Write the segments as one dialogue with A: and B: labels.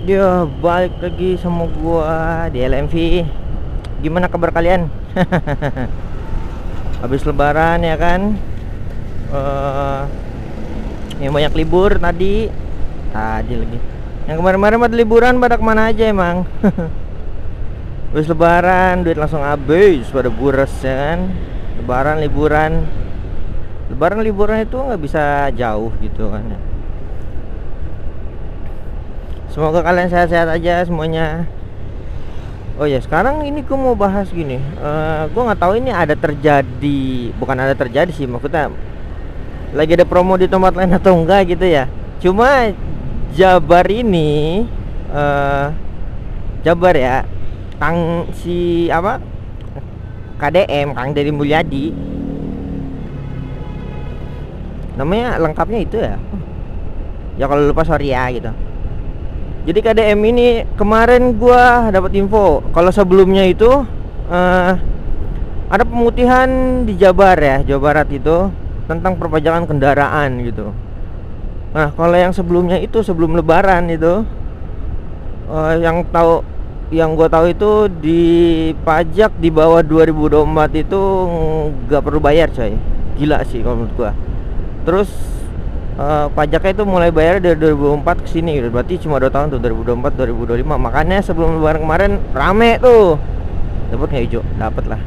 A: Dia balik lagi sama gua di LMV. Gimana kabar kalian? Habis lebaran ya kan? eh yang banyak libur tadi. Tadi lagi. Yang kemarin-kemarin pada liburan pada kemana aja emang? Habis lebaran duit langsung habis pada bures ya kan? Lebaran liburan. Lebaran liburan itu nggak bisa jauh gitu kan ya. Semoga kalian sehat-sehat aja semuanya. Oh ya, sekarang ini gue mau bahas gini. Gue nggak tahu ini ada terjadi, bukan ada terjadi sih, maksudnya lagi ada promo di tempat lain atau enggak gitu ya. Cuma Jabar ini, Jabar ya, Kang si apa? KDM, Kang Deddy Mulyadi. Namanya lengkapnya itu ya. Ya kalau lupa sorry ya gitu. Jadi KDM ini kemarin gua dapat info kalau sebelumnya itu ada pemutihan di Jabar ya, Jawa Barat itu tentang perpajakan kendaraan gitu. Nah, kalau yang sebelumnya itu sebelum Lebaran itu yang gua tahu itu di pajak di bawah 2024 itu nggak perlu bayar coy. Gila sih kalau menurut gua. Terus pajaknya itu mulai bayar dari 2004 ke sini gitu. Berarti cuma 2 tahun tuh, 2024 2025. Makanya sebelum lebaran kemarin rame tuh. Dapat nggak hijau? Dapat lah.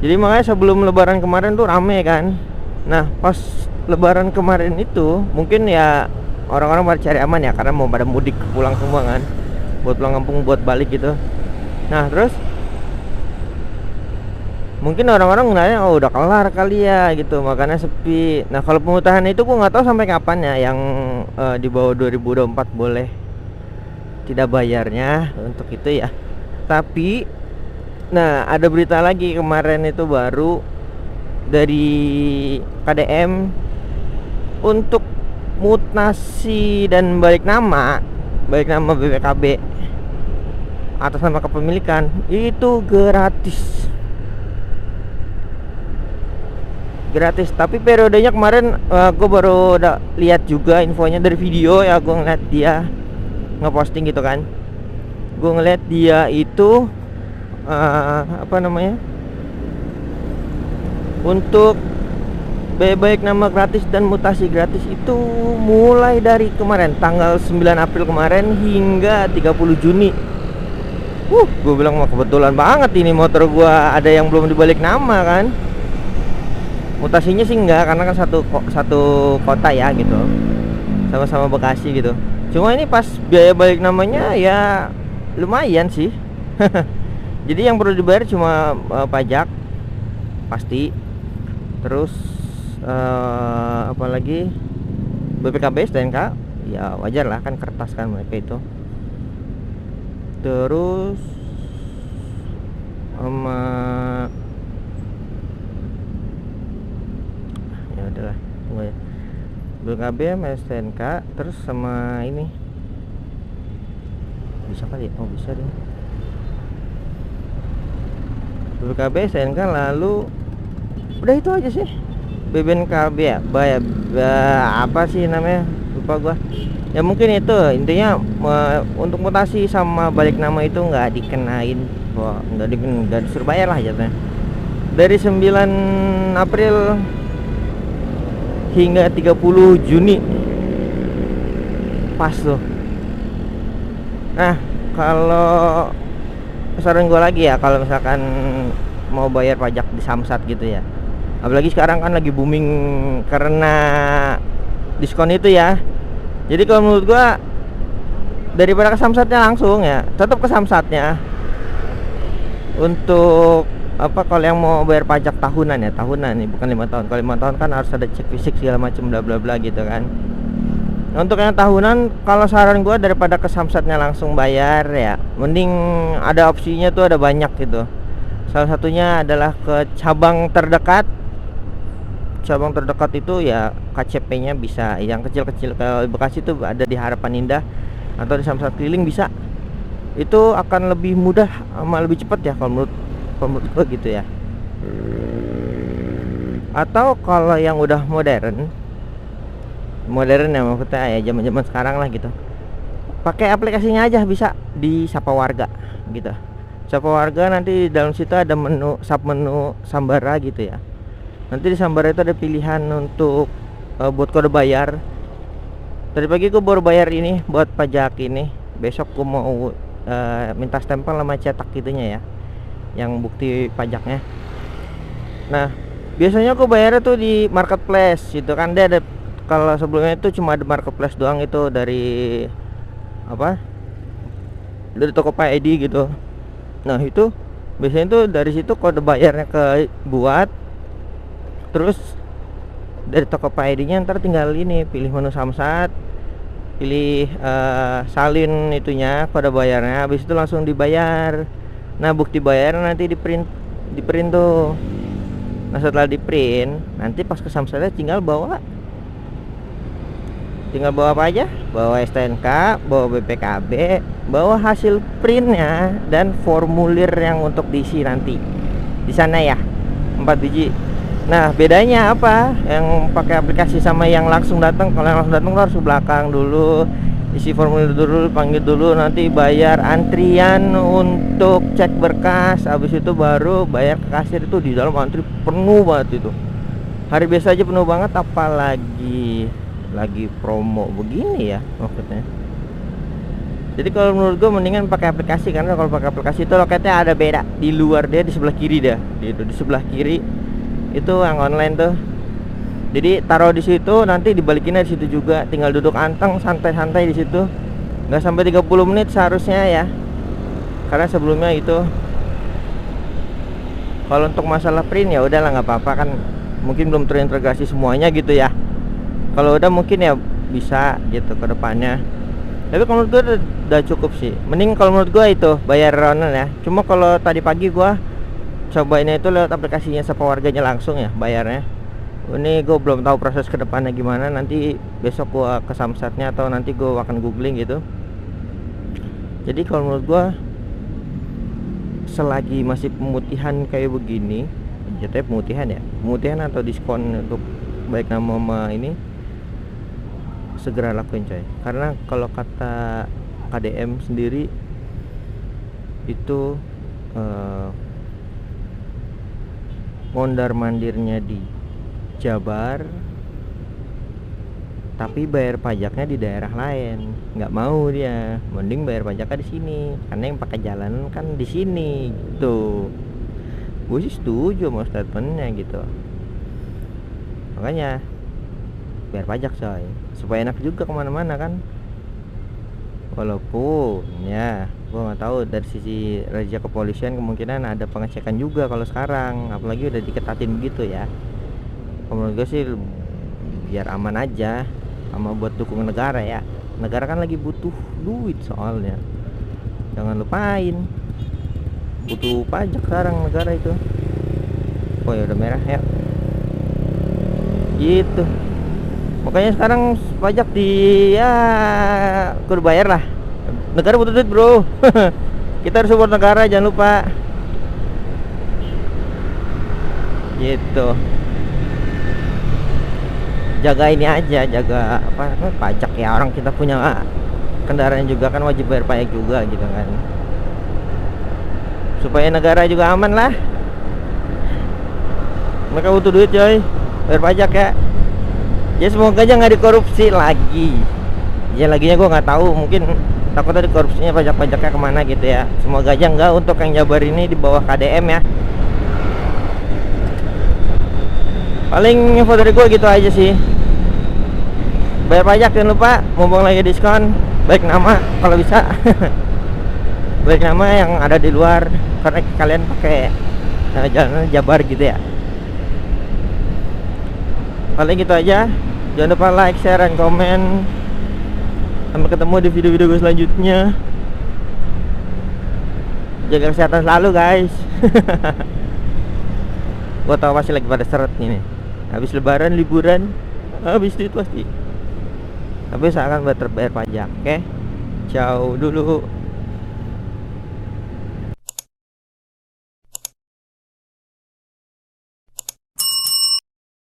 A: Jadi makanya sebelum lebaran kemarin tuh rame kan. Nah, pas lebaran kemarin itu mungkin ya orang-orang pada cari aman ya, karena mau pada mudik pulang semua kan. Buat pulang kampung, buat balik gitu. Nah, terus mungkin orang-orang ngeliatnya oh udah kelar kali ya gitu, makanya sepi. Nah, kalau pemutahan itu gua nggak tahu sampai kapan ya, yang di bawah 2024 boleh tidak bayarnya untuk itu ya. Tapi nah, ada berita lagi kemarin itu baru dari KDM untuk mutasi dan balik nama BPKB atas nama kepemilikan itu gratis. Tapi periodenya kemarin gue baru lihat juga infonya dari video ya. Gue ngeliat dia ngeposting gitu kan, gue ngeliat dia itu apa namanya, untuk baik nama gratis dan mutasi gratis itu mulai dari kemarin tanggal 9 April kemarin hingga 30 Juni. Gue bilang mah kebetulan banget ini motor gue ada yang belum dibalik nama kan. Mutasinya sih enggak, karena kan satu kota ya gitu, sama-sama Bekasi gitu. Cuma ini pas biaya balik namanya ya lumayan sih. Jadi yang perlu dibayar cuma pajak pasti, terus apalagi BPKB, STNK ya wajar lah kan, kertas kan mereka itu. Terus sama adalah BKB, STNK, terus sama ini bisa kali ya? Oh bisa deh, BKB, STNK, lalu udah itu aja sih. BBNKB ya, apa sih namanya, lupa gua ya. Mungkin itu intinya, untuk mutasi sama balik nama itu nggak dikenain, nggak disuruh bayar lah jatuhnya. Dari 9 April hingga 30 Juni pas loh. Nah, kalau saran gue lagi ya, kalau misalkan mau bayar pajak di Samsat gitu ya, apalagi sekarang kan lagi booming karena diskon itu ya. Jadi kalau menurut gue daripada ke Samsatnya langsung ya, tetap ke Samsatnya. Untuk apa, kalau yang mau bayar pajak tahunan ya, tahunan nih, bukan 5 tahun. Kalau 5 tahun kan harus ada cek fisik segala macam bla bla bla gitu kan. Nah, untuk yang tahunan, kalau saran gue daripada ke Samsatnya langsung bayar ya, mending ada opsinya tuh, ada banyak gitu. Salah satunya adalah ke cabang terdekat. Cabang terdekat itu ya KCP-nya bisa yang kecil-kecil. Kalau di Bekasi tuh ada di Harapan Indah atau di Samsat Keliling bisa. Itu akan lebih mudah sama lebih cepat ya kalau menurut gue gitu ya. Atau kalau yang udah modern ya, maksudnya ya zaman-zaman sekarang lah gitu, pakai aplikasinya aja, bisa di Sapa Warga gitu. Sapa Warga, nanti di dalam situ ada menu menu Sambara gitu ya. Nanti di Sambara itu ada pilihan untuk buat kode bayar. Tadi pagi gue baru bayar ini buat pajak ini. Besok gue mau minta stempel sama cetak gitunya ya, yang bukti pajaknya. Nah, biasanya aku bayarnya tuh di marketplace gitu kan. Dia ada, kalau sebelumnya itu cuma ada marketplace doang, itu dari apa, dari Tokopedia ID gitu. Nah itu biasanya tuh dari situ kode bayarnya ke buat, terus dari Tokopedia ID-nya ntar tinggal ini pilih menu Samsat, pilih salin itunya kode bayarnya, habis itu langsung dibayar. Nah bukti bayar nanti di print tuh. Nah setelah di print, nanti pas ke Samsatnya tinggal bawa apa aja, bawa STNK, bawa BPKB, bawa hasil printnya dan formulir yang untuk diisi nanti di sana ya, 4 biji. Nah bedanya apa yang pakai aplikasi sama yang langsung datang? Kalau yang langsung datang lo harus ke belakang dulu, isi formulir dulu, panggil dulu, nanti bayar, antrian untuk cek berkas, habis itu baru bayar ke kasir. Itu di dalam antri penuh banget itu. Hari biasa aja penuh banget, apalagi lagi promo begini ya maksudnya. Jadi kalau menurut gue mendingan pakai aplikasi, karena kalau pakai aplikasi itu loketnya ada beda. Di luar dia di sebelah kiri dah, di sebelah kiri itu yang online tuh. Jadi taruh di situ, nanti dibalikinnya di situ juga. Tinggal duduk anteng santai-santai di situ. Nggak sampai 30 menit seharusnya ya. Karena sebelumnya itu kalau untuk masalah print ya udahlah, nggak apa-apa kan, mungkin belum terintegrasi semuanya gitu ya. Kalau udah mungkin ya bisa gitu ke depannya. Tapi kalau menurut gue udah cukup sih. Mending kalau menurut gue itu bayar online ya. Cuma kalau tadi pagi gue cobainnya itu lewat aplikasinya Sapa Warganya langsung ya bayarnya. Ini gue belum tahu proses ke depannya gimana. Nanti besok gue ke Samsatnya atau nanti gue akan googling gitu. Jadi kalau menurut gue selagi masih pemutihan kayak begini, jatuhnya pemutihan atau diskon untuk baik nama sama ini, segera lakuin coy. Karena kalau kata KDM sendiri itu mondar mandirnya di Jabar tapi bayar pajaknya di daerah lain, nggak mau dia, mending bayar pajaknya di sini karena yang pakai jalan kan di sini gitu. Gue sih setuju sama statementnya gitu, makanya bayar pajak coy supaya enak juga kemana-mana kan. Walaupun ya gue nggak tahu dari sisi razia kepolisian kemungkinan ada pengecekan juga kalau sekarang, apalagi udah diketatin begitu ya. Menurut gue sih biar aman aja, sama buat dukung negara ya. Negara kan lagi butuh duit soalnya, jangan lupain butuh pajak sekarang negara itu. Oh ya udah merah ya gitu. Makanya sekarang pajak di ya kudu bayar lah. Negara butuh duit bro. Kita harus support negara, jangan lupa gitu. Jaga ini aja, jaga apa pajak ya. Orang kita punya kendaraan juga kan wajib bayar pajak juga gitu kan, supaya negara juga aman lah. Mereka butuh duit coy, bayar pajak ya. Ya semoga aja nggak dikorupsi lagi. Ya laginya gue nggak tahu, mungkin takutnya dikorupsinya pajak-pajaknya kemana gitu ya. Semoga aja nggak untuk yang Jabar ini di bawah KDM ya. Paling info dari gue gitu aja sih. Bayar pajak jangan lupa, mumpung lagi diskon. Baik nama kalau bisa. Baik nama yang ada di luar, karena kalian pakai jalan Jabar gitu ya. Paling gitu aja. Jangan lupa like, share, dan komen. Sampai ketemu di video-video gue selanjutnya. Jaga kesehatan selalu guys. Gue tau pasti lagi pada seret nih. Habis lebaran, liburan, habis duit pasti. Tapi seakan terbayar pajak. Oke, ciao dulu.